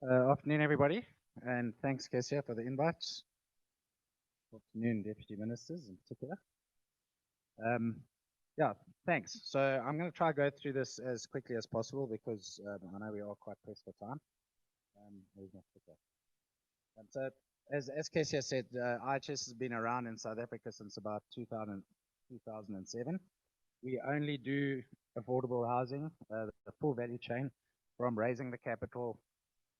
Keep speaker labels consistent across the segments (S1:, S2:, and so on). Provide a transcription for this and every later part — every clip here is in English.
S1: Afternoon, everybody, and thanks, Kesia, for the invite. Afternoon, Deputy Ministers in particular. Um, yeah, thanks. So I'm going to try to go through this as quickly as possible because I know we are quite pressed for time. Where's my clicker? So, as Kesia said, IHS has been around in South Africa since about 2007. We only do affordable housing, the full value chain, from raising the capital,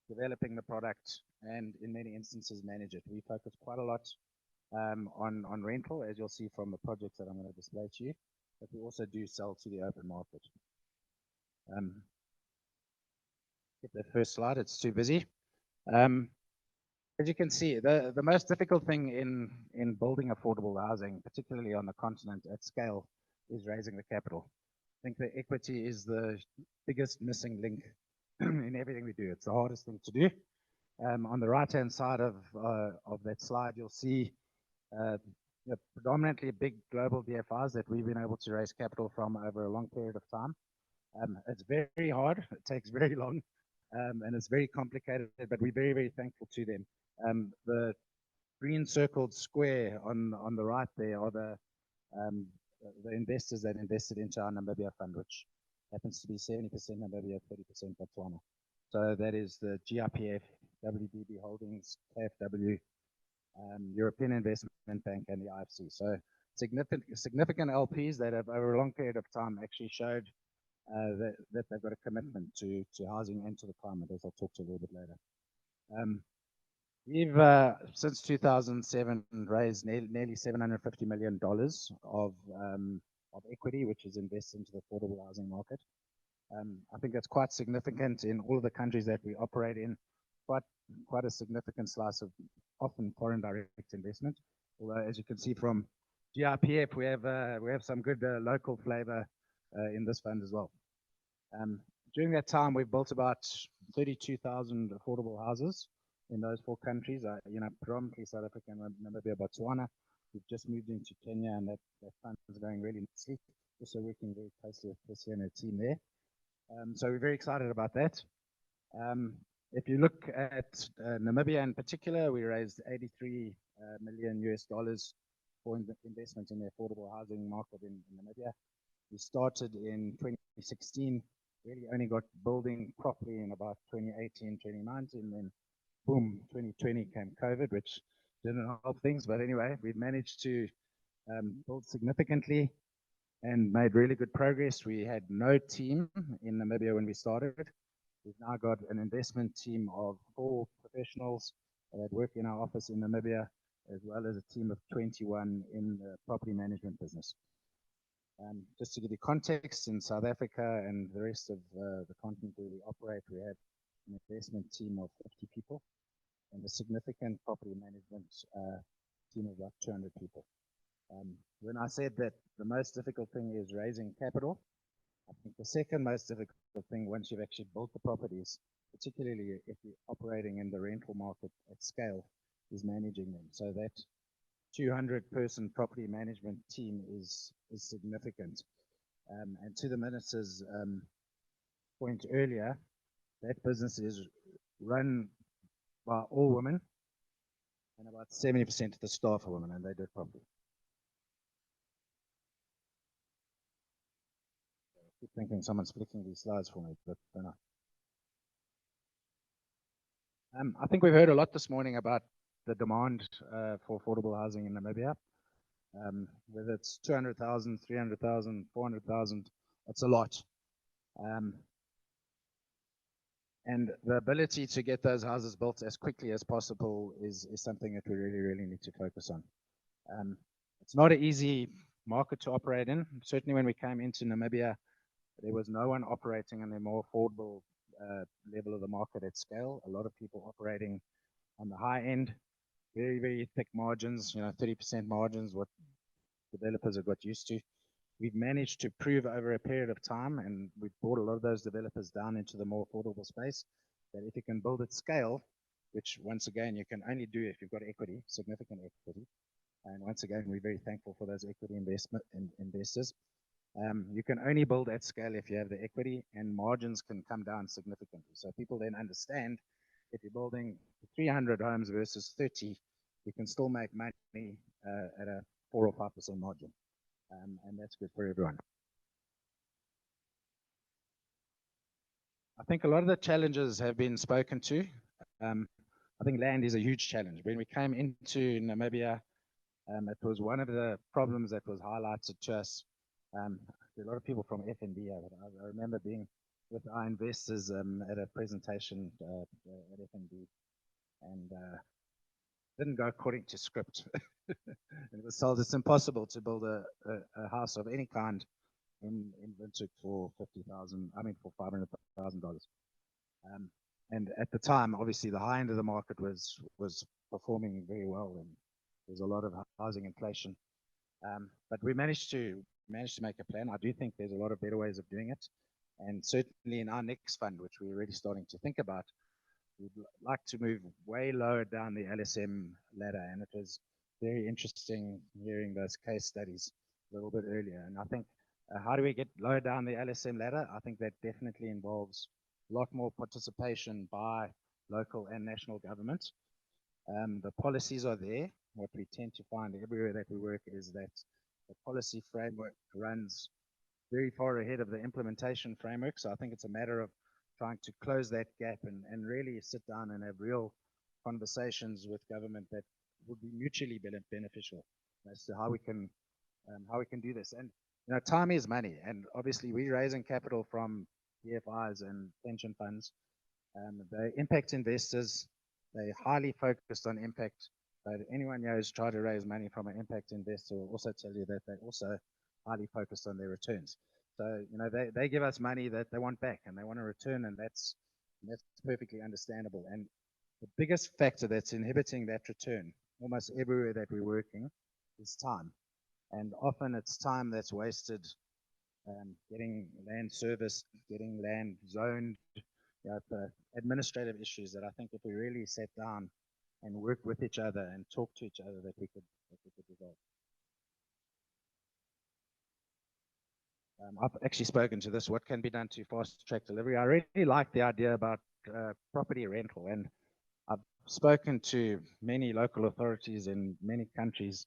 S1: developing the product, and in many instances manage it. We focus quite a lot on rental, as you'll see from the projects that I'm going to display to you, but we also do sell to the open market. Get the first slide, it's too busy. As you can see, the most difficult thing in building affordable housing, particularly on the continent at scale, is raising the capital. I think the equity is the biggest missing link in everything we do. It's the hardest thing to do. On the right-hand side of that slide, you'll see predominantly big global DFIs that we've been able to raise capital from over a long period of time. It's very hard, it takes very long, and it's very complicated, but we're very, very thankful to them. The green circled square on the right there are the investors that invested into our Namibia fund, which happens to be 70% Namibia, 30% Botswana. So that is the GIPF, WDB Holdings, KFW, European Investment Bank, and the IFC. So significant LPs that have over a long period of time actually showed that they've got a commitment to housing and to the climate, as I'll talk to a little bit later. We've, since 2007, raised nearly $750 million of equity, which is invested into the affordable housing market. I think that's quite significant in all of the countries that we operate in, quite a significant slice of often foreign direct investment. Although, as you can see from GIPF, we have some good local flavor in this fund as well. During that time, we've built about 32,000 affordable houses in those 4 countries, predominantly South Africa and Namibia, Botswana. We've just moved into Kenya, and that fund is going really nicely. Also working very closely with Chrissy and her team there. So we're very excited about that. If you look at Namibia in particular, we raised $83 million for investment in the affordable housing market in Namibia. We started in 2016, really only got building properly in about 2018, 2019, then boom, 2020 came COVID, which didn't help things. But anyway, we've managed to build significantly and made really good progress. We had no team in Namibia when we started. We've now got an investment team of 4 professionals that work in our office in Namibia, as well as a team of 21 in the property management business. Just to give you context, in South Africa and the rest of the continent where we operate, we have an investment team of 50 people and a significant property management team of about 200 people. When I said that the most difficult thing is raising capital, I think the second most difficult thing, once you've actually built the properties, particularly if you're operating in the rental market at scale, is managing them. So that 200-person property management team is significant. And to the minister's point earlier, that business is run by all women, and about 70% of the staff are women, and they do it properly. I keep thinking someone's flicking these slides for me, but I don't know. I think we've heard a lot this morning about the demand for affordable housing in Namibia. Whether it's 200,000, 300,000, 400,000, it's a lot. And the ability to get those houses built as quickly as possible is something that we really, really need to focus on. It's not an easy market to operate in. Certainly when we came into Namibia, there was no one operating in the more affordable level of the market at scale. A lot of people operating on the high end, very, very thick margins, 30% margins, what developers have got used to. We've managed to prove over a period of time, and we've brought a lot of those developers down into the more affordable space, that if you can build at scale, which once again, you can only do if you've got equity, significant equity. And once again, we're very thankful for those equity investors. You can only build at scale if you have the equity, and margins can come down significantly. So people then understand if you're building 300 homes versus 30, you can still make money at a 4 or 5% margin, and that's good for everyone. I think a lot of the challenges have been spoken to. I think land is a huge challenge. When we came into Namibia, it was one of the problems that was highlighted to us. A lot of people from F&B. I remember being with our investors at a presentation at F&B, and didn't go according to script. It was told it's impossible to build a house of any kind in Windhoek for $50,000. I mean, for $500,000. And at the time, obviously, the high end of the market was performing very well, and there's a lot of housing inflation. But we managed to make a plan. I do think there's a lot of better ways of doing it, and certainly in our next fund, which we're already starting to think about, we'd like to move way lower down the LSM ladder. And it was very interesting hearing those case studies a little bit earlier. And I think, how do we get lower down the LSM ladder? I think that definitely involves a lot more participation by local and national government. The policies are there. What we tend to find everywhere that we work is that the policy framework runs very far ahead of the implementation framework. So I think it's a matter of trying to close that gap and really sit down and have real conversations with government that would be mutually beneficial as to how we can do this. And you know, time is money, and obviously we're raising capital from EFIs and pension funds. The impact investors, they're highly focused on impact, but anyone who's tried to raise money from an impact investor will also tell you that they're also highly focused on their returns. So, you know, they give us money that they want back and they want a return, and that's perfectly understandable. And the biggest factor that's inhibiting that return, almost everywhere that we're working, is time. And often it's time that's wasted getting land serviced, getting land zoned, you know, the administrative issues that I think if we really sat down and worked with each other and talked to each other, that we could resolve. I've actually spoken to this, what can be done to fast track delivery. I really like the idea about property rental, and I've spoken to many local authorities in many countries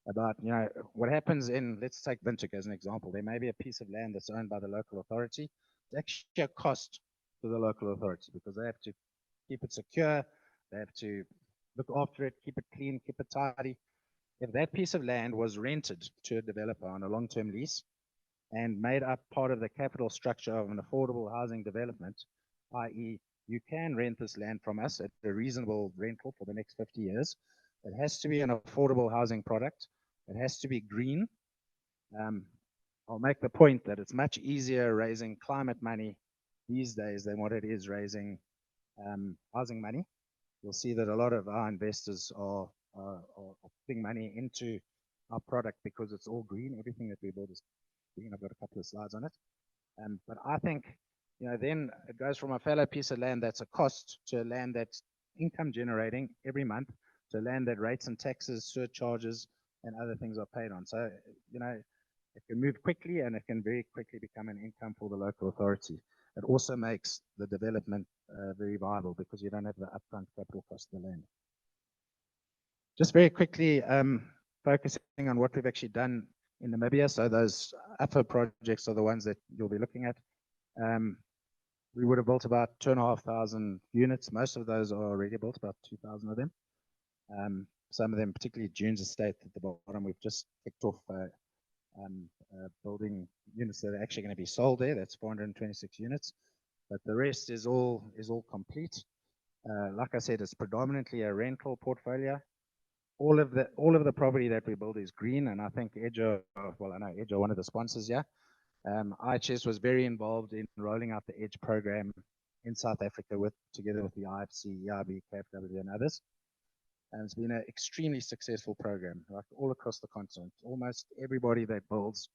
S1: about, you know, what happens in, let's take Windhoek as an example. There may be a piece of land that's owned by the local authority. It's actually a cost to the local authority because they have to keep it secure, they have to look after it, keep it clean, keep it tidy. If that piece of land was rented to a developer on a long-term lease and made up part of the capital structure of an affordable housing development, i.e., you can rent this land from us at a reasonable rental for the next 50 years. It has to be an affordable housing product. It has to be green. I'll make the point that it's much easier raising climate money these days than what it is raising housing money. You'll see that a lot of our investors are putting money into our product because it's all green. Everything that we build is green. I've got a couple of slides on it. But I think, you know, then it goes from a fallow piece of land that's a cost to a land that's income generating every month, to land that rates and taxes, surcharges, and other things are paid on. So, you know, it can move quickly and it can very quickly become an income for the local authority. It also makes the development very viable because you don't have the upfront capital cost of the land. Just very quickly, focusing on what we've actually done in Namibia. So those AUHF projects are the ones that you'll be looking at. We would have built about 2,500 units. Most of those are already built, about 2,000 of them. Some of them, particularly June's Estate at the bottom, we've just kicked off building units that are actually going to be sold there. That's 426 units, but the rest is all complete. Like I said, it's predominantly a rental portfolio. All of the property that we build is green, and I think EDGE, well, I know EDGE are one of the sponsors here. AUHF was very involved in rolling out the EDGE program in South Africa together with the IFC, EIB, KFW, and others. And it's been an extremely successful program, like all across the continent. Almost everybody that builds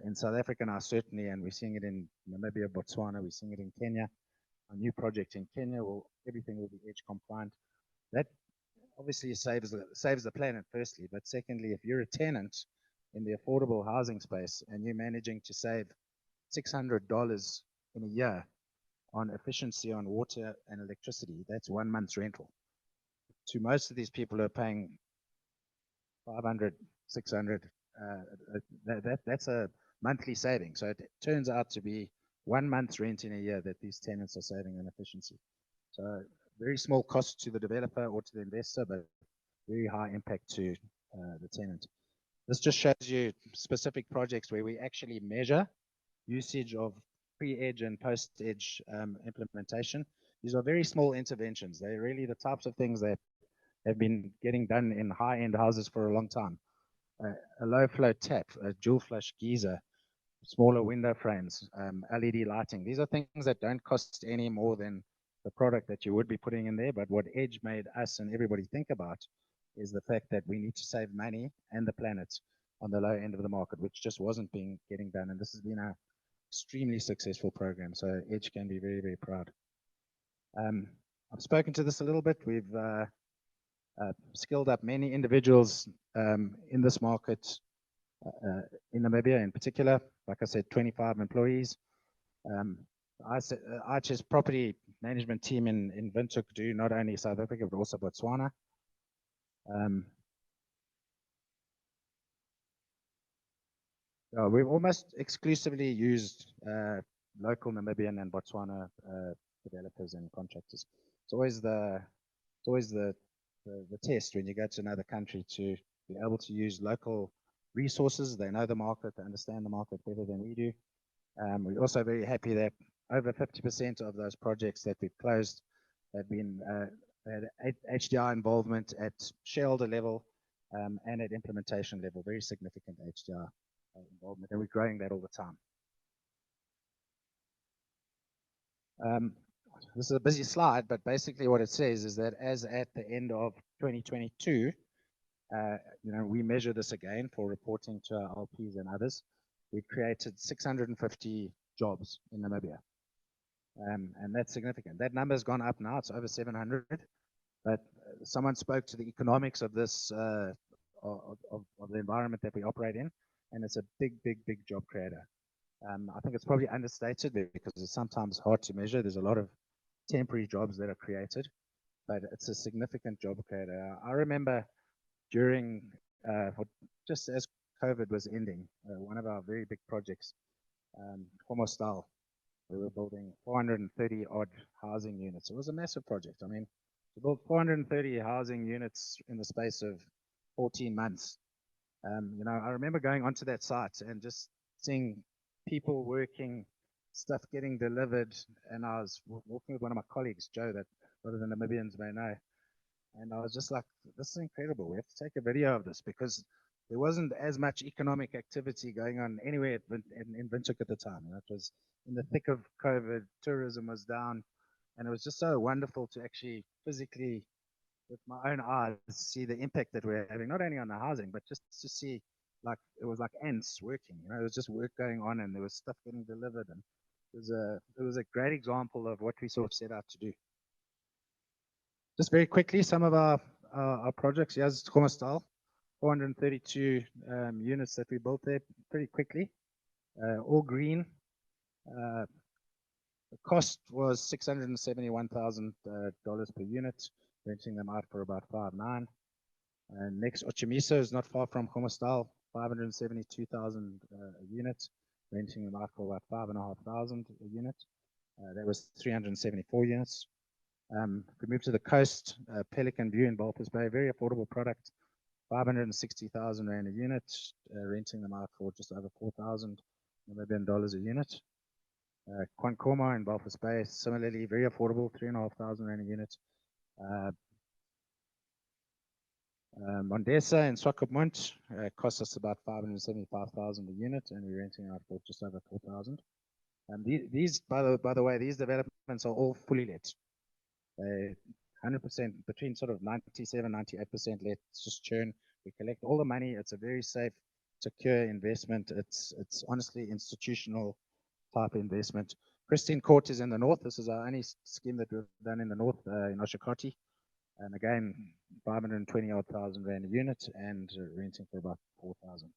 S1: in South Africa now, certainly, and we're seeing it in Namibia, Botswana, we're seeing it in Kenya. A new project in Kenya, everything will be EDGE compliant. That obviously saves the planet, firstly, but secondly, if you're a tenant in the affordable housing space and you're managing to save $600 in a year on efficiency on water and electricity, that's 1 month's rental. To most of these people who are paying 500, 600, that's a monthly saving. So it turns out to be 1 month's rent in a year that these tenants are saving on efficiency. So very small cost to the developer or to the investor, but very high impact to the tenant. This just shows you specific projects where we actually measure usage of pre-edge and post-edge implementation. These are very small interventions. They're really the types of things that have been getting done in high-end houses for a long time. A low-flow tap, a dual-flush geyser, smaller window frames, LED lighting. These are things that don't cost any more than the product that you would be putting in there. But what Edge made us and everybody think about is the fact that we need to save money and the planet on the low end of the market, which just wasn't getting done. And this has been an extremely successful program. So Edge can be very, very proud. I've spoken to this a little bit. We've skilled up many individuals in this market, in Namibia in particular. Like I said, 25 employees. AUHF property management team in Windhoek do not only South Africa, but also Botswana. We've almost exclusively used local Namibian and Botswana developers and contractors. It's always the test when you go to another country to be able to use local resources. They know the market, they understand the market better than we do. We're also very happy that over 50% of those projects that we've closed have been had HDR involvement at shareholder level and at implementation level, very significant HDR involvement, and we're growing that all the time. This is a busy slide, but basically what it says is that as at the end of 2022, we measure this again for reporting to our LPs and others. We created 650 jobs in Namibia, and that's significant. That number has gone up now; it's over 700. But someone spoke to the economics of this of the environment that we operate in, and it's a big, big, big job creator. I think it's probably understated because it's sometimes hard to measure. There's a lot of temporary jobs that are created, but it's a significant job creator. I remember during, just as COVID was ending, one of our very big projects, Homostal, we were building 430 odd housing units. It was a massive project. I mean, to build 430 housing units in the space of 14 months. I remember going onto that site and just seeing people working, stuff getting delivered, and I was walking with one of my colleagues, Joe, that a lot of the Namibians may know, and I was just like, this is incredible. We have to take a video of this because there wasn't as much economic activity going on anywhere in Windhoek at the time. It was in the thick of COVID, tourism was down, and it was just so wonderful to actually physically, with my own eyes, see the impact that we're having, not only on the housing, but just to see, like, it was like ants working. There was just work going on, and there was stuff getting delivered, and it was a great example of what we sort of set out to do. Just very quickly, some of our projects. Here's Homostal, 432 units that we built there pretty quickly, all green. The cost was $671,000 per unit, renting them out for about 5.9. Next, Ochimiso is not far from Homostal, 572,000 a unit, renting them out for about 5,500 a unit. That was 374 units. If we move to the coast, Pelican View in Walvis Bay, very affordable product, 560,000 Rand a unit, renting them out for just over 4,000 Namibian dollars a unit. Kwankoma in Walvis Bay, similarly very affordable, 3,500 Rand a unit. Mondesa in Swakopmund cost us about 575,000 a unit, and we're renting out for just over 4,000. These, by the way, these developments are all fully let. 100%, between sort of 97, 98% let. It's just churn. We collect all the money. It's a very safe, secure investment. It's honestly institutional type investment. Christine Court is in the north. This is our only scheme that we've done in the north, in Oshakati. And again, 520,000 Rand a unit and renting for about 4,000.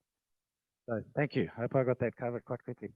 S1: So thank you. I hope I got that covered quite quickly.